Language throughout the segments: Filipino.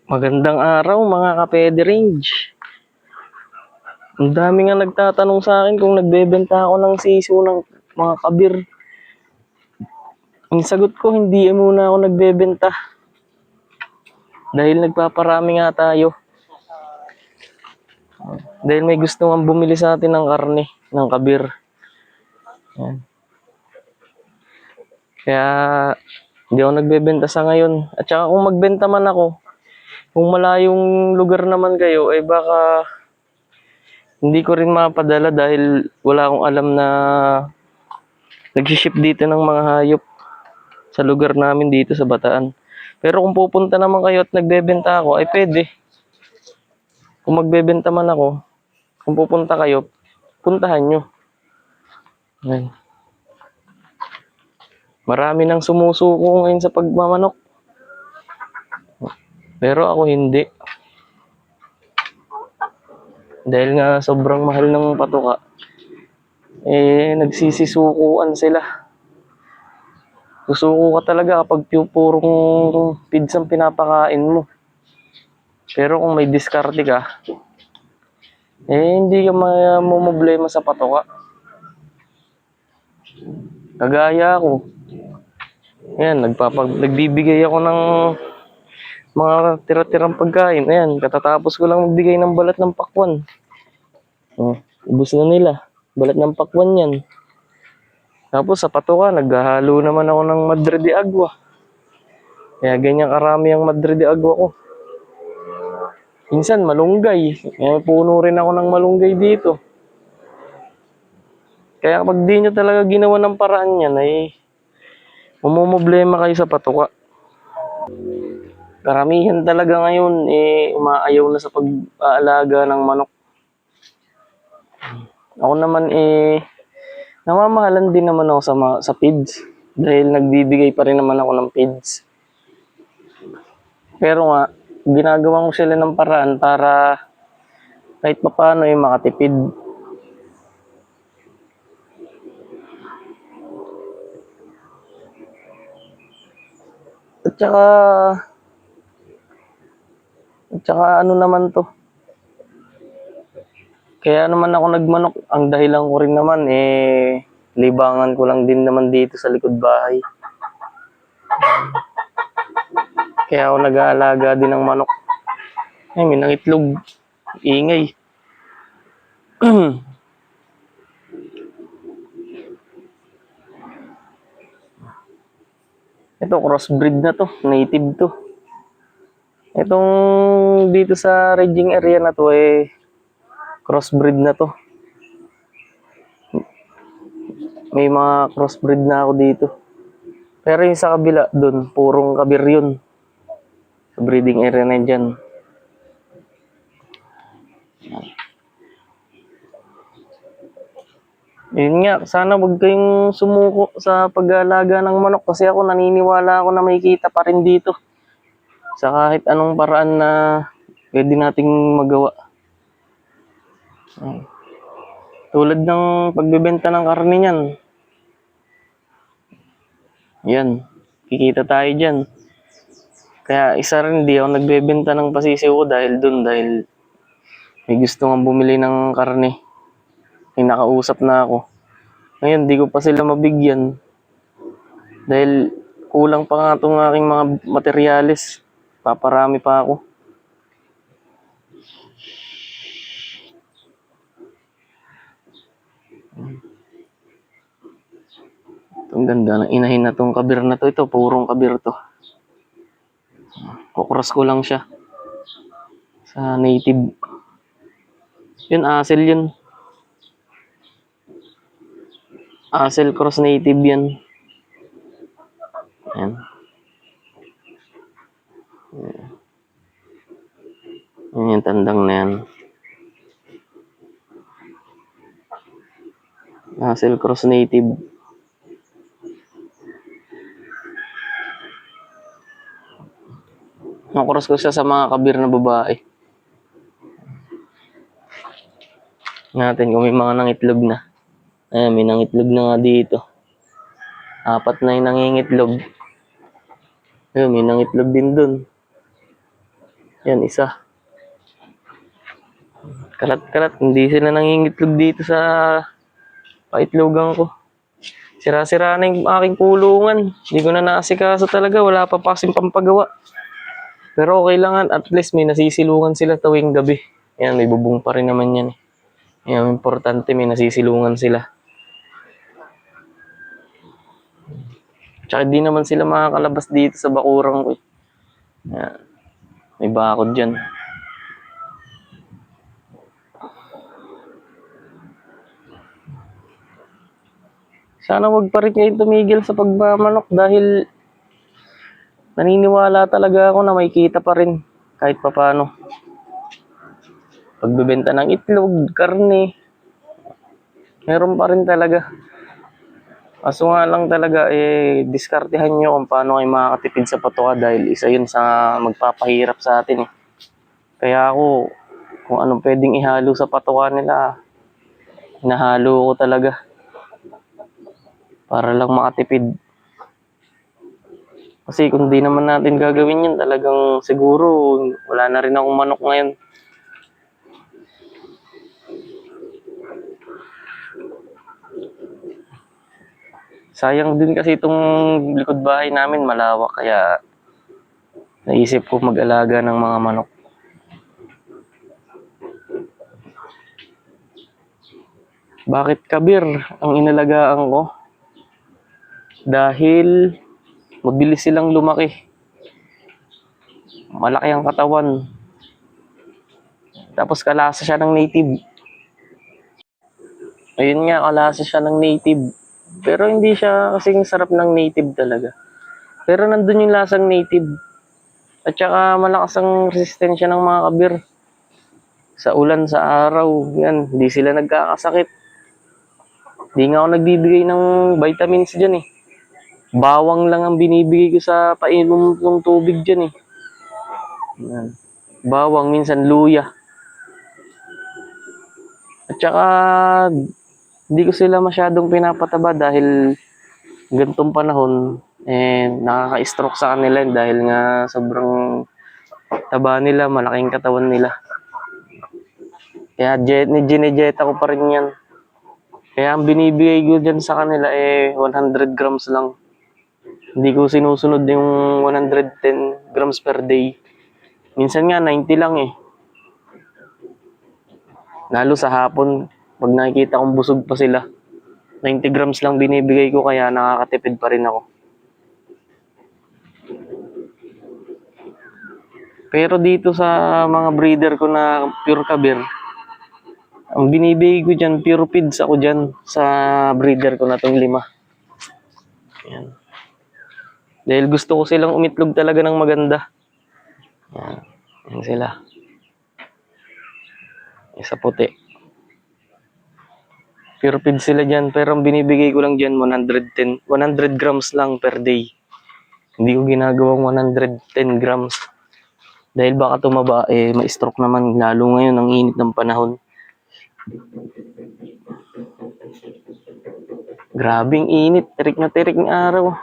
Magandang araw mga ka-Pedi Range. Ang dami nga nagtatanong sa akin kung nagbebenta ako ng siso ng mga kabir. Ang sagot ko, hindi muna ako nagbebenta. Dahil nagpaparami nga tayo. Dahil may gusto nga bumili sa atin ng karne, ng kabir. Yan. Kaya hindi ako nagbebenta sa ngayon. At saka kung magbenta man ako, kung malayong lugar naman kayo, ay baka hindi ko rin mapadala dahil wala akong alam na nag-ship dito ng mga hayop sa lugar namin dito sa Bataan. Pero kung pupunta naman kayo at nagbebenta ako, ay pwede. Kung magbebenta man ako, kung pupunta kayo, puntahan nyo. Ayan. Marami nang sumusuko ngayon sa pagmamanok. Pero ako hindi. Dahil nga sobrang mahal ng patuka, nagsisisukuan sila. Susuko ka talaga kapag purong feeds ang pinapakain mo. Pero kung may diskarte ka, hindi ka mamumblema sa patuka. Kagaya ako. Ayan, nagbibigay ako ng mga tira-tirang pagkain. Ayan, katatapos ko lang magbigay ng balat ng pakwan. Ubus na nila. Balat ng pakwan yan. Tapos sa patuka, naghahalo naman ako ng Madre de Agua. Kaya ganyan karami ang Madre de Agua ko. Minsan malunggay. Puno rin ako ng malunggay dito. Kaya kapag di nyo talaga ginawa ng paraan yan, ay mamumblema kayo sa patuka. Karamihan talaga ngayon, umaayaw na sa pag-aalaga ng manok. Ako naman, namamahalan din naman ako sa feeds. Dahil nagbibigay pa rin naman ako ng feeds. Pero nga, ginagawa ko sila ng paraan para kahit papaano makatipid. At saka ano naman to. Kaya naman ako nagmanok. Ang dahilan ko rin naman, libangan ko lang din naman dito sa likod bahay. Kaya ako nag-aalaga din ng manok. May nangitlog. Ingay. Ito, crossbreed na to. Native to. Itong dito sa ranging area na to, crossbreed na to. May mga crossbreed na ako dito. Pero yung sa kabila doon, purong kabir yun. Sa breeding area na dyan. Yun nga, sana wag kayong sumuko sa pag-aalaga ng manok kasi ako naniniwala ako na may kita pa rin dito. Sa kahit anong paraan na pwede nating magawa. Tulad ng pagbebenta ng karne niyan. Yan, kikita tayo dyan. Kaya isa rin, di ako nagbebenta ng pasisiw ko dahil may gusto nga bumili ng karne. May nakausap na ako. Ngayon, di ko pa sila mabigyan. Dahil kulang pa nga itong aking mga materyales. Paparami pa ako. Ang ganda ng inahin na itong kabir na to. Ito, purong kabir to. Kukross ko lang siya. Sa native. Yun, asel yun. Asel cross native yan. Ayan. Ayan yung tandang na yan. Asel cross native. Nakross ko siya sa mga kabir na babae. Natin kung may mga nangitlog na. Ayan, may nangitlog na nga dito. 4 na yung nangingitlog. Ayun, may nangitlog din dun. Yan, isa. Kalat-kalat, hindi sila nangingitlog dito sa paitlogan ko. Sira-sira na yung aking kulungan. Hindi ko na naasikaso talaga. Wala pa kasing pampagawa. Pero okay lang at least may nasisilungan sila tuwing gabi. Yan, may bubong pa rin naman yan. Yan, importante may nasisilungan sila. Tsaka di naman sila makakalabas dito sa bakurang ko. Yan, may bakod dyan. Sana wag pa rin kayo tumigil sa pagmamanok dahil naniniwala talaga ako na may kita pa rin kahit papano. Pagbebenta ng itlog, karne, meron pa rin talaga. Kaso nga lang talaga, diskartehan nyo kung paano kayo makakatipid sa patoka dahil isa yun sa magpapahirap sa atin. Kaya ako, kung anong pwedeng ihalo sa patoka nila, hinahalo ko talaga. Para lang makatipid. Kasi kung di naman natin gagawin yun, talagang siguro wala na rin akong manok ngayon. Sayang din kasi itong likod bahay namin malawak kaya naisip ko mag-alaga ng mga manok. Bakit kabir ang inalagaan ko? Dahil mabilis silang lumaki. Malaki ang katawan. Tapos kalasa siya ng native. Ayun nga, kalasa siya ng native. Pero hindi siya kasing sarap ng native talaga. Pero nandun yung lasang native. At saka malakas ang resistensya ng mga kabir. Sa ulan, sa araw, yan, hindi sila nagkakasakit. Hindi nga ako nagbibigay ng vitamins dyan eh. Bawang lang ang binibigay ko sa painom ng tubig dyan eh. Yan. Bawang, minsan luya. At saka, hindi ko sila masyadong pinapataba dahil gantong panahon, nakaka-stroke sa kanila dahil nga sobrang taba nila, malaking katawan nila. Kaya ginejeta ko pa rin yan. Kaya ang binibigay ko dyan sa kanila 100 grams lang. Hindi ko sinusunod yung 110 grams per day. Minsan nga 90 lang eh. Lalo sa hapon, pag nakikita kong busog pa sila, 90 grams lang binibigay ko kaya nakakatipid pa rin ako. Pero dito sa mga breeder ko na pure kabir, ang binibigay ko dyan, pure feeds ako dyan sa breeder ko na itong 5. Yan. Dahil gusto ko silang umitlog talaga ng maganda. Yan. Yan sila. Isa puti. Pure feed sila dyan, pero ang binibigay ko lang dyan 100 grams lang per day. Hindi ko ginagawang 110 grams. Dahil baka tumaba, ma-stroke naman lalo ngayon ang init ng panahon. Grabing init, tirik na tirik ng araw.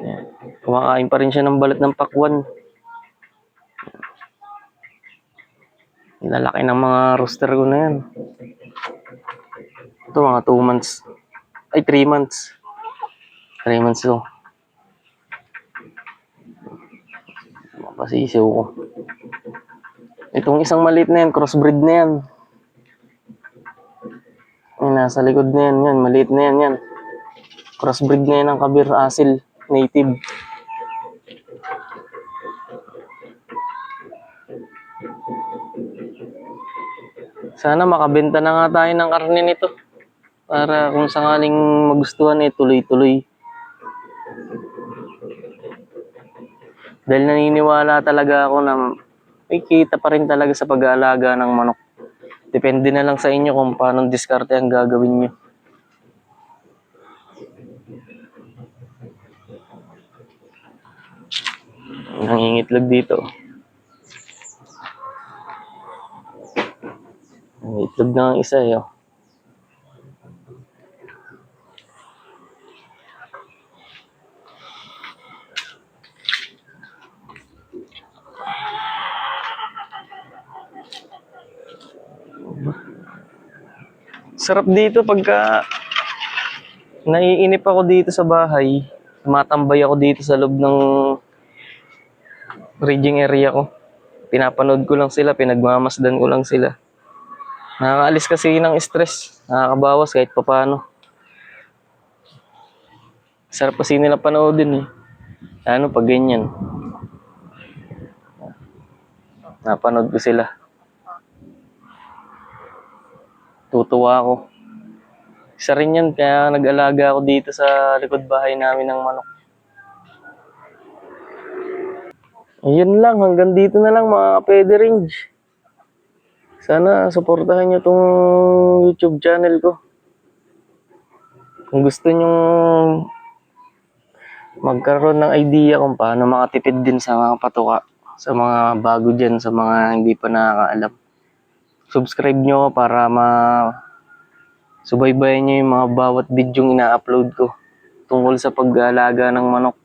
Yan. Kumakain pa rin siya ng balat ng pakwan. Lalaki ng mga rooster ko na yan. Ito mga 2 months. Ay, 3 months. 3 months to. Mapasisiw ko. Itong isang maliit na yan, crossbreed na yan. Yung nasa likod na yan, yan, maliit na yan, yan. Crossbreed na yan ng kabir asil, native. Sana makabenta na nga tayo ng karne nito. Para kung sakaling magustuhan tuloy-tuloy. Dahil naniniwala talaga ako na may kita pa rin talaga sa pag-aalaga ng manok. Depende na lang sa inyo kung paano diskarte ang gagawin nyo. Nangingitlog dito. Nangingitlog na ang isa eh. Sarap dito pagka naiinip ako dito sa bahay. Tumatambay ako dito sa loob ng reading area ko. Pinapanood ko lang sila, pinagmamasdan ko lang sila. Nakakaalis kasi ng stress. Nakakabawas kahit papano. Sarap kasi nila panoodin eh. Ano pag ganyan. Napanood ko sila. Tutuwa ako. Isa rin yan, kaya nag-alaga ako dito sa likod bahay namin ng manok. Ayun lang, hanggang dito na lang mga Pwede Range. Sana suportahan nyo tong YouTube channel ko. Kung gusto nyo magkaroon ng idea kung paano makatipid din sa mga patuka, sa mga bago dyan, sa mga hindi pa nakakaalam. Subscribe nyo para subaybayan nyo yung mga bawat video ina-upload ko tungkol sa pag-aalaga ng manok.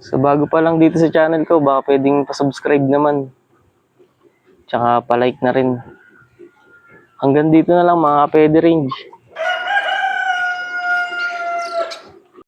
So bago pa lang dito sa channel ko, baka pwedeng pa-subscribe naman. Tsaka pa-like na rin. Hanggang dito na lang mga Pwede Range.